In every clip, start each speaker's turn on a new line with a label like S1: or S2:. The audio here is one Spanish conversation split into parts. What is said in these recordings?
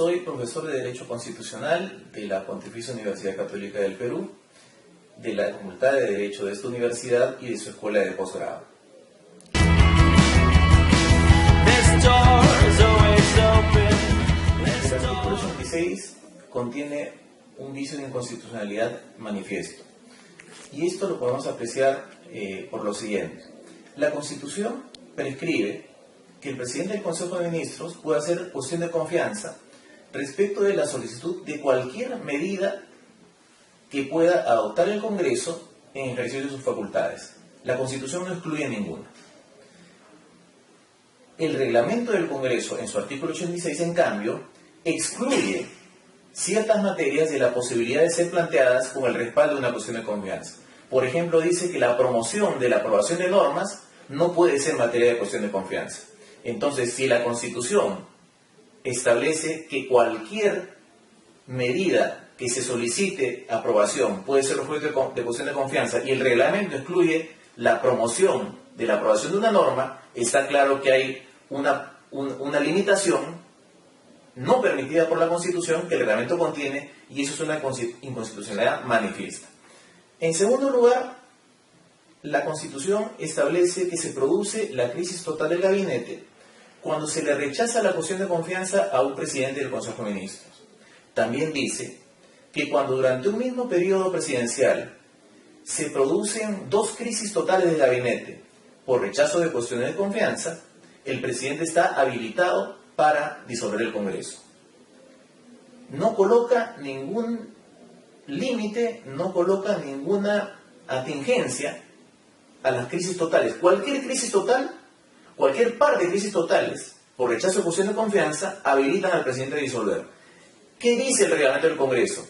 S1: Soy profesor de Derecho Constitucional de la Pontificia Universidad Católica del Perú, de la Facultad de Derecho de esta universidad y de su escuela de posgrado. El artículo 86 contiene un vicio de inconstitucionalidad manifiesto. Y esto lo podemos apreciar por lo siguiente. La Constitución prescribe que el presidente del Consejo de Ministros puede hacer cuestión de confianza respecto de la solicitud de cualquier medida que pueda adoptar el Congreso en ejercicio de sus facultades. La Constitución no excluye ninguna. El reglamento del Congreso, en su artículo 86, en cambio, excluye ciertas materias de la posibilidad de ser planteadas con el respaldo de una cuestión de confianza. Por ejemplo, dice que la promoción de la aprobación de normas no puede ser materia de cuestión de confianza. Entonces, si la Constitución establece que cualquier medida que se solicite aprobación puede ser objeto de cuestión de confianza y el reglamento excluye la promoción de la aprobación de una norma, está claro que hay una limitación no permitida por la Constitución que el reglamento contiene, y eso es una inconstitucionalidad manifiesta. En segundo lugar, la Constitución establece que se produce la crisis total del gabinete cuando se le rechaza la cuestión de confianza a un presidente del Consejo de Ministros. También dice que cuando durante un mismo periodo presidencial se producen dos crisis totales del gabinete por rechazo de cuestiones de confianza, el presidente está habilitado para disolver el Congreso. No coloca ningún límite, no coloca ninguna atingencia a las crisis totales. Cualquier crisis total, cualquier par de crisis totales, por rechazo de cuestión de confianza, habilitan al presidente a disolver. ¿Qué dice el reglamento del Congreso?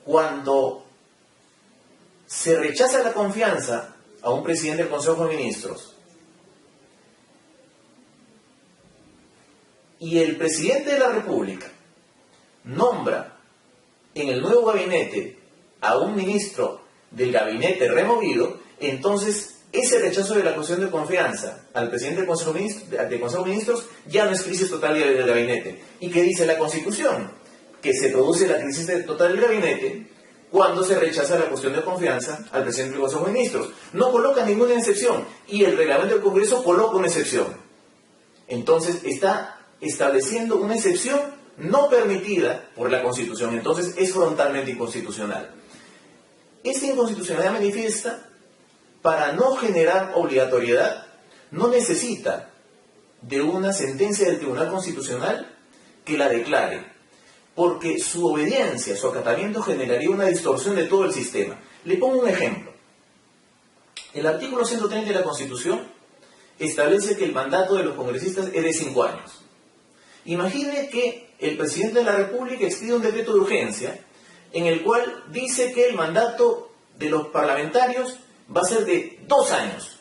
S1: Cuando se rechaza la confianza a un presidente del Consejo de Ministros y el presidente de la República nombra en el nuevo gabinete a un ministro del gabinete removido, entonces ese rechazo de la cuestión de confianza al presidente del Consejo de Ministros ya no es crisis total del gabinete. ¿Y qué dice la Constitución? Que se produce la crisis total del gabinete cuando se rechaza la cuestión de confianza al presidente del Consejo de Ministros. No coloca ninguna excepción y el reglamento del Congreso coloca una excepción. Entonces está estableciendo una excepción no permitida por la Constitución. Entonces es frontalmente inconstitucional. Esta inconstitucionalidad manifiesta, para no generar obligatoriedad, no necesita de una sentencia del Tribunal Constitucional que la declare, porque su obediencia, su acatamiento generaría una distorsión de todo el sistema. Le pongo un ejemplo. El artículo 130 de la Constitución establece que el mandato de los congresistas es de 5 años. Imagine que el presidente de la República expide un decreto de urgencia en el cual dice que el mandato de los parlamentarios va a ser de 2 años.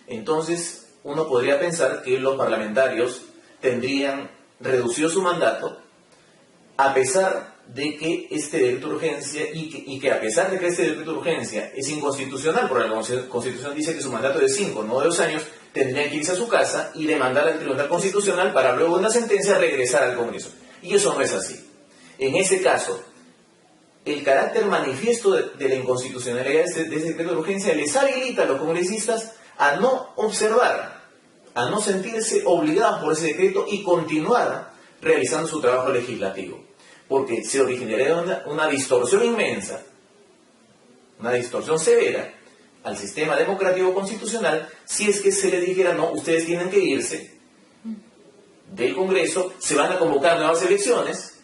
S1: Entonces, uno podría pensar que los parlamentarios tendrían reducido su mandato a pesar de que este decreto de urgencia, y que a pesar de que este decreto de urgencia es inconstitucional, porque la Constitución dice que su mandato es de 5, no de 2 años, tendrían que irse a su casa y demandar al Tribunal Constitucional para luego de una sentencia regresar al Congreso. Y eso no es así. En ese caso, el carácter manifiesto de la inconstitucionalidad de ese decreto de urgencia les habilita a los congresistas a no observar, a no sentirse obligados por ese decreto y continuar realizando su trabajo legislativo. Porque se originaría una distorsión inmensa, una distorsión severa al sistema democrático constitucional si es que se le dijera: no, ustedes tienen que irse del Congreso, se van a convocar nuevas elecciones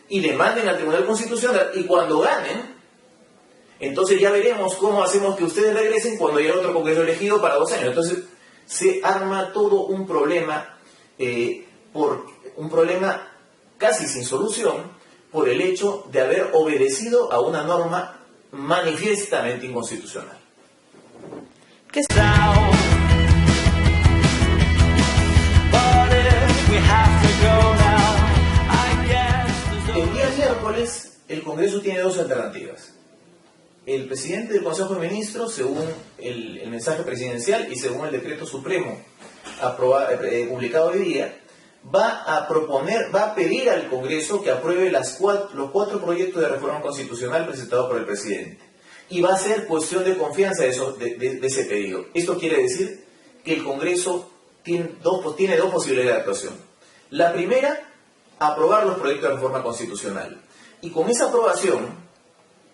S1: y demanden al Tribunal Constitucional, y cuando ganen, entonces ya veremos cómo hacemos que ustedes regresen cuando haya otro Congreso elegido para 2 años. Entonces se arma todo un problema, casi sin solución, por el hecho de haber obedecido a una norma manifiestamente inconstitucional. El día miércoles, el Congreso tiene 2 alternativas. El presidente del Consejo de Ministros, según el mensaje presidencial y según el decreto supremo publicado hoy día, va a pedir al Congreso que apruebe los 4 proyectos de reforma constitucional presentados por el presidente. Y va a ser cuestión de confianza de ese pedido. Esto quiere decir que el Congreso tiene dos posibilidades de actuación. La primera, aprobar los proyectos de reforma constitucional. Y con esa aprobación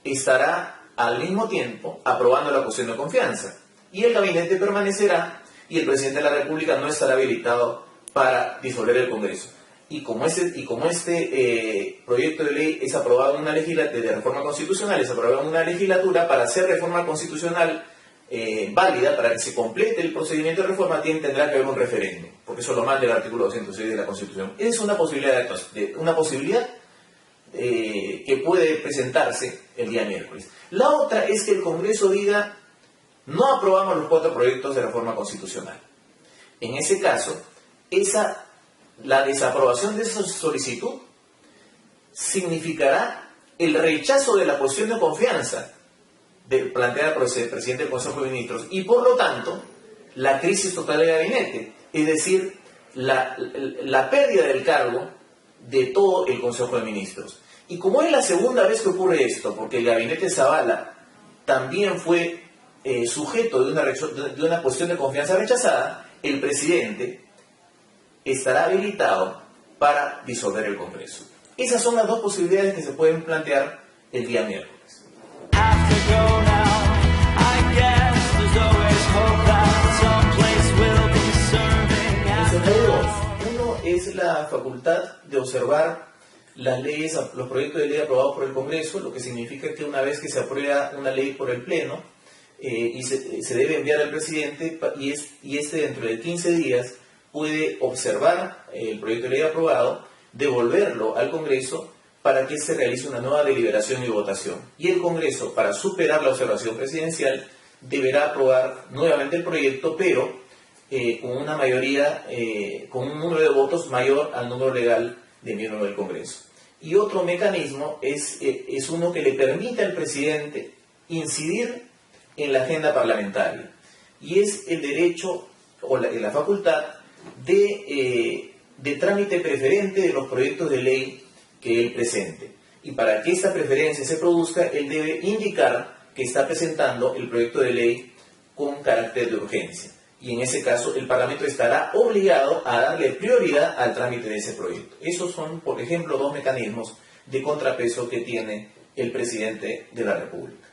S1: estará al mismo tiempo aprobando la cuestión de confianza. Y el gabinete permanecerá y el presidente de la República no estará habilitado para disolver el Congreso. Y como este proyecto de ley es aprobado en una legislatura, de reforma constitucional, es aprobado en una legislatura, para hacer reforma constitucional válida, para que se complete el procedimiento de reforma, tendrá que haber un referéndum, porque eso lo manda el artículo 206 de la Constitución. Es una posibilidad, que puede presentarse el día miércoles. La otra es que el Congreso diga: no aprobamos los 4 proyectos de reforma constitucional. En ese caso, la desaprobación de esa solicitud significará el rechazo de la cuestión de confianza planteada por el presidente del Consejo de Ministros y, por lo tanto, la crisis total del gabinete, es decir, la pérdida del cargo de todo el Consejo de Ministros. Y como es la segunda vez que ocurre esto, porque el gabinete Zavala también fue sujeto de una cuestión de confianza rechazada, el presidente estará habilitado para disolver el Congreso. Esas son las dos posibilidades que se pueden plantear el día miércoles. Uno es la facultad de observar las leyes, los proyectos de ley aprobados por el Congreso, lo que significa que una vez que se aprueba una ley por el Pleno, y se debe enviar al presidente, y este dentro de 15 días puede observar el proyecto de ley aprobado, devolverlo al Congreso para que se realice una nueva deliberación y votación. Y el Congreso, para superar la observación presidencial, deberá aprobar nuevamente el proyecto, pero con una mayoría, con un número de votos mayor al número legal de miembros del Congreso. Y otro mecanismo es uno que le permite al presidente incidir en la agenda parlamentaria, y es el derecho o la facultad de trámite preferente de los proyectos de ley que él presente. Y para que esta preferencia se produzca, él debe indicar que está presentando el proyecto de ley con carácter de urgencia. Y en ese caso, el Parlamento estará obligado a darle prioridad al trámite de ese proyecto. Esos son, por ejemplo, 2 mecanismos de contrapeso que tiene el presidente de la República.